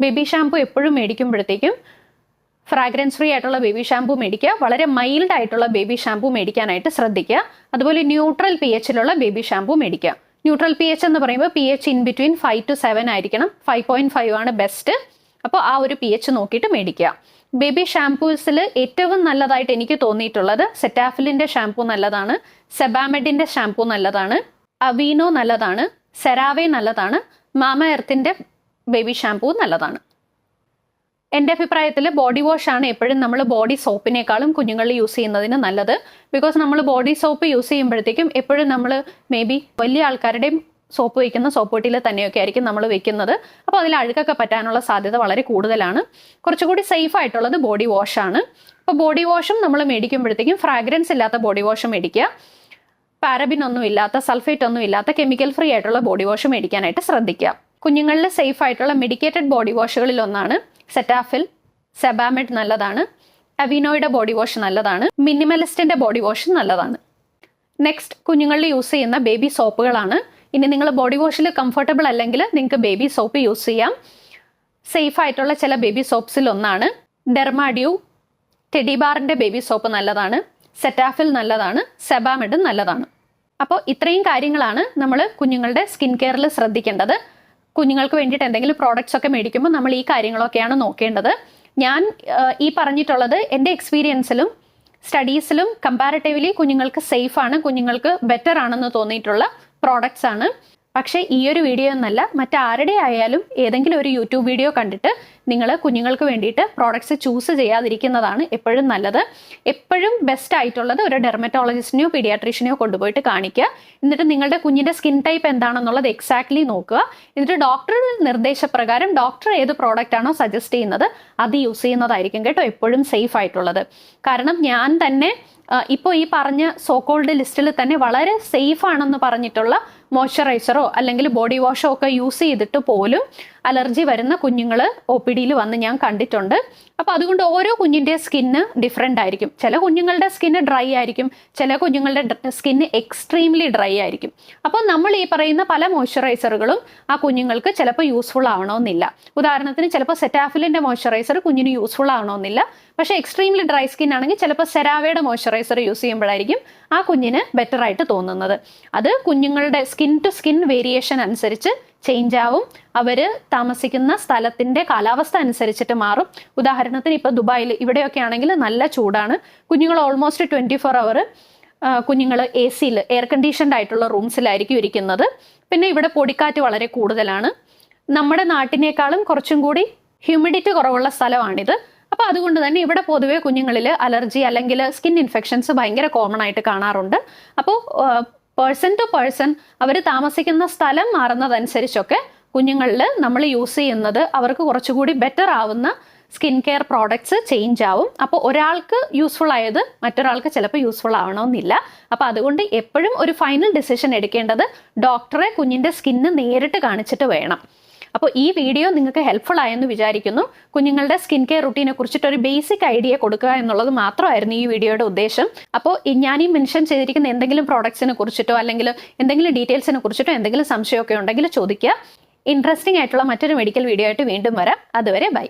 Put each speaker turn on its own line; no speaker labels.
Baby shampoo എപ്പോഴും മേടിക്കുമ്പോഴത്തേക്കും fragrance free ആയിട്ടുള്ള baby shampoo മേടിക്കുക, വളരെ മൈൽഡ് ആയിട്ടുള്ള ബേബി ഷാംപൂ മേടിക്കാനായിട്ട് ശ്രദ്ധിക്കുക. അതുപോലെ ന്യൂട്രൽ pH-ലുള്ള ബേബി ഷാംപൂ മേടിക്കുക. ന്യൂട്രൽ pH എന്ന് പറയുമ്പോൾ pH ഇൻ ബിറ്റ്വീൻ 5 to 7 ആയിരിക്കണം. 5.5 ആണ് ബെസ്റ്റ്. അപ്പോൾ ആ ഒരു pH നോക്കിയിട്ട് മേടിക്കുക. ബേബി ഷാംപൂസിൽ ഏറ്റവും നല്ലതായിട്ട് എനിക്ക് തോന്നിയിട്ടുള്ളത് സെറ്റാഫിലിൻ്റെ ഷാംപൂ നല്ലതാണ്, സെബാമെഡിൻ്റെ ഷാംപൂ നല്ലതാണ്, അവീനോ നല്ലതാണ്, സെരാവെ നല്ലതാണ്, മാമ എർത്തിൻ്റെ ബേബി ഷാംപൂ നല്ലതാണ്. എൻ്റെ അഭിപ്രായത്തിൽ ബോഡി വാഷ് ആണ് എപ്പോഴും നമ്മൾ ബോഡി സോപ്പിനേക്കാളും കുഞ്ഞുങ്ങളിൽ യൂസ് ചെയ്യുന്നതിന് നല്ലത്. ബിക്കോസ് നമ്മൾ ബോഡി സോപ്പ് യൂസ് ചെയ്യുമ്പോഴത്തേക്കും എപ്പോഴും നമ്മൾ മേ ബി വലിയ ആൾക്കാരുടെയും സോപ്പ് വയ്ക്കുന്ന സോപ്പ് പൊട്ടിയിൽ തന്നെയൊക്കെ ആയിരിക്കും നമ്മൾ വെക്കുന്നത്. അപ്പോൾ അതിൽ അഴുക്കൊക്കെ പറ്റാനുള്ള സാധ്യത വളരെ കൂടുതലാണ്. കുറച്ചുകൂടി സേഫ് ആയിട്ടുള്ളത് ബോഡി വാഷാണ്. അപ്പോൾ ബോഡി വാഷും നമ്മൾ മേടിക്കുമ്പോഴത്തേക്കും ഫ്രാഗ്രൻസ് ഇല്ലാത്ത ബോഡി വാഷ് മേടിക്കുക. പാരബിൻ ഒന്നും ഇല്ലാത്ത, സൾഫേറ്റ് ഒന്നും ഇല്ലാത്ത കെമിക്കൽ ഫ്രീ ആയിട്ടുള്ള ബോഡി വാഷ് മേടിക്കാനായിട്ട് ശ്രദ്ധിക്കുക. കുഞ്ഞുങ്ങളിൽ സേഫ് ആയിട്ടുള്ള മെഡിക്കേറ്റഡ് ബോഡി വാഷുകളിൽ ഒന്നാണ് സെറ്റാഫിൽ, സെബാമെഡ് നല്ലതാണ്, അവീനോയുടെ ബോഡി വാഷ് നല്ലതാണ്, മിനിമലിസ്റ്റിൻ്റെ ബോഡി വാഷ് നല്ലതാണ്. നെക്സ്റ്റ് കുഞ്ഞുങ്ങളിൽ യൂസ് ചെയ്യുന്ന ബേബി സോപ്പുകളാണ്. ഇനി നിങ്ങൾ ബോഡി വാഷിൽ കംഫർട്ടബിൾ അല്ലെങ്കിൽ നിങ്ങൾക്ക് ബേബി സോപ്പ് യൂസ് ചെയ്യാം. സേഫ് ആയിട്ടുള്ള ചില ബേബി സോപ്സിൽ ഒന്നാണ് ഡെർമാഡ്യൂ, ടെഡി ബാറിൻ്റെ ബേബി സോപ്പ് നല്ലതാണ്, സെറ്റാഫിൽ നല്ലതാണ്, സെബാമെഡും നല്ലതാണ്. അപ്പോൾ ഇത്രയും കാര്യങ്ങളാണ് നമ്മൾ കുഞ്ഞുങ്ങളുടെ സ്കിൻ കെയറിൽ ശ്രദ്ധിക്കേണ്ടത്. കുഞ്ഞുങ്ങൾക്ക് വേണ്ടിയിട്ട് എന്തെങ്കിലും പ്രോഡക്റ്റ്സ് ഒക്കെ മേടിക്കുമ്പോൾ നമ്മൾ ഈ കാര്യങ്ങളൊക്കെയാണ് നോക്കേണ്ടത്. ഞാൻ ഈ പറഞ്ഞിട്ടുള്ളത് എൻ്റെ എക്സ്പീരിയൻസിലും സ്റ്റഡീസിലും കമ്പാരിറ്റീവ്ലി കുഞ്ഞുങ്ങൾക്ക് സേഫാണ്, കുഞ്ഞുങ്ങൾക്ക് ബെറ്റർ ആണെന്ന് തോന്നിയിട്ടുള്ള പ്രോഡക്റ്റ്സ് ആണ്. പക്ഷേ ഈ ഒരു വീഡിയോ എന്നല്ല, മറ്റാരുടെ ആയാലും ഏതെങ്കിലും ഒരു യൂട്യൂബ് വീഡിയോ കണ്ടിട്ട് നിങ്ങൾ കുഞ്ഞുങ്ങൾക്ക് വേണ്ടിയിട്ട് പ്രോഡക്റ്റ്സ് ചൂസ് ചെയ്യാതിരിക്കുന്നതാണ് എപ്പോഴും നല്ലത്. എപ്പോഴും ബെസ്റ്റ് ആയിട്ടുള്ളത് ഒരു ഡെർമറ്റോളജിസ്റ്റിനെയോ പീഡിയാട്രീഷ്യനെയോ കൊണ്ടുപോയിട്ട് കാണിക്കുക. എന്നിട്ട് നിങ്ങളുടെ കുഞ്ഞിൻ്റെ സ്കിൻ ടൈപ്പ് എന്താണെന്നുള്ളത് എക്സാക്ട്ലി നോക്കുക. എന്നിട്ട് ഡോക്ടറുടെ നിർദ്ദേശപ്രകാരം ഡോക്ടർ ഏത് പ്രോഡക്റ്റ് ആണോ സജസ്റ്റ് ചെയ്യുന്നത് അത് യൂസ് ചെയ്യുന്നതായിരിക്കും കേട്ടോ എപ്പോഴും സേഫ് ആയിട്ടുള്ളത്. കാരണം ഞാൻ തന്നെ ഇപ്പോൾ ഈ പറഞ്ഞ സോക്കോൾഡ് ലിസ്റ്റിൽ തന്നെ വളരെ സേഫ് ആണെന്ന് പറഞ്ഞിട്ടുള്ള മോയ്സ്ചറൈസറോ അല്ലെങ്കിൽ ബോഡി വാഷോ ഒക്കെ യൂസ് ചെയ്തിട്ട് പോലും അലർജി വരുന്ന കുഞ്ഞുങ്ങൾ OPD-യിൽ വന്ന് ഞാൻ കണ്ടിട്ടുണ്ട്. അപ്പോൾ അതുകൊണ്ട് ഓരോ കുഞ്ഞിൻ്റെ സ്കിന്ന് ഡിഫറെൻ്റ് ആയിരിക്കും. ചില കുഞ്ഞുങ്ങളുടെ സ്കിന്ന് ഡ്രൈ ആയിരിക്കും, ചില കുഞ്ഞുങ്ങളുടെ സ്കിന്ന് എക്സ്ട്രീംലി ഡ്രൈ ആയിരിക്കും. അപ്പോൾ നമ്മൾ ഈ പറയുന്ന പല മോയ്സ്ചറൈസറുകളും ആ കുഞ്ഞുങ്ങൾക്ക് ചിലപ്പോൾ യൂസ്ഫുൾ ആവണമെന്നില്ല. ഉദാഹരണത്തിന് ചിലപ്പോൾ സെറ്റാഫിലിൻ്റെ മോയ്സ്ചറൈസർ കുഞ്ഞിന് യൂസ്ഫുൾ ആവണമെന്നില്ല. പക്ഷേ എക്സ്ട്രീംലി ഡ്രൈ സ്കിൻ ആണെങ്കിൽ ചിലപ്പോൾ സെരാവയുടെ മോയ്സ്ചറൈസർ യൂസ് ചെയ്യുമ്പോഴായിരിക്കും ആ കുഞ്ഞിന് ബെറ്റർ ആയിട്ട് തോന്നുന്നത്. അത് കുഞ്ഞുങ്ങളുടെ സ്കിൻ ടു സ്കിൻ വേരിയേഷൻ അനുസരിച്ച് ചേഞ്ച് ആവും. അവർ താമസിക്കുന്ന സ്ഥലത്തിൻ്റെ കാലാവസ്ഥ അനുസരിച്ചിട്ട് മാറും. ഉദാഹരണത്തിന് ഇപ്പോൾ ദുബായിൽ ഇവിടെയൊക്കെ ആണെങ്കിൽ നല്ല ചൂടാണ്. കുഞ്ഞുങ്ങൾ ഓൾമോസ്റ്റ് 24 hour കുഞ്ഞുങ്ങൾ AC-യിൽ എയർ കണ്ടീഷൻഡ് ആയിട്ടുള്ള റൂംസിലായിരിക്കും ഇരിക്കുന്നത്. പിന്നെ ഇവിടെ പൊടിക്കാറ്റ് വളരെ കൂടുതലാണ്. നമ്മുടെ നാട്ടിനേക്കാളും കുറച്ചും കൂടി ഹ്യൂമിഡിറ്റി കുറവുള്ള സ്ഥലമാണിത്. അപ്പോൾ അതുകൊണ്ട് തന്നെ ഇവിടെ പൊതുവെ കുഞ്ഞുങ്ങളിൽ അലർജി അല്ലെങ്കിൽ സ്കിൻ ഇൻഫെക്ഷൻസ് ഭയങ്കര കോമൺ ആയിട്ട് കാണാറുണ്ട്. അപ്പോൾ പേഴ്സൺ ടു പേഴ്സൺ അവർ താമസിക്കുന്ന സ്ഥലം മാറുന്നതനുസരിച്ചൊക്കെ കുഞ്ഞുങ്ങളിൽ നമ്മൾ യൂസ് ചെയ്യുന്നത് അവർക്ക് കുറച്ചുകൂടി ബെറ്റർ ആവുന്ന സ്കിൻ കെയർ പ്രോഡക്ട്സ് ചേഞ്ച് ആവും. അപ്പോൾ ഒരാൾക്ക് യൂസ്ഫുൾ ആയത് മറ്റൊരാൾക്ക് ചിലപ്പോൾ യൂസ്ഫുൾ ആവണമെന്നില്ല. അപ്പോൾ അതുകൊണ്ട് എപ്പോഴും ഒരു ഫൈനൽ ഡിസിഷൻ എടുക്കേണ്ടത് ഡോക്ടറെ കുഞ്ഞിൻ്റെ സ്കിന്ന് നേരിട്ട് കാണിച്ചിട്ട് വേണം. അപ്പോൾ ഈ വീഡിയോ നിങ്ങൾക്ക് ഹെൽപ്ഫുൾ ആയെന്ന് വിചാരിക്കുന്നു. കുഞ്ഞുങ്ങളുടെ സ്കിൻ കെയർ റുട്ടീനെ കുറിച്ചിട്ട് ഒരു ബേസിക് ഐഡിയ കൊടുക്കുക എന്നുള്ളത് മാത്രമായിരുന്നു ഈ വീഡിയോയുടെ ഉദ്ദേശം. അപ്പോൾ ഞാൻ ഈ മെൻഷൻ ചെയ്തിരിക്കുന്ന എന്തെങ്കിലും പ്രോഡക്ട്സിനെ കുറിച്ചിട്ടോ അല്ലെങ്കിൽ എന്തെങ്കിലും ഡീറ്റെയിൽസിനെ കുറിച്ചിട്ടോ എന്തെങ്കിലും സംശയമൊക്കെ ഉണ്ടെങ്കിൽ ചോദിക്കുക. ഇൻട്രസ്റ്റിംഗ് ആയിട്ടുള്ള മറ്റൊരു മെഡിക്കൽ വീഡിയോ ആയിട്ട് വീണ്ടും വരാം. അതുവരെ ബൈ.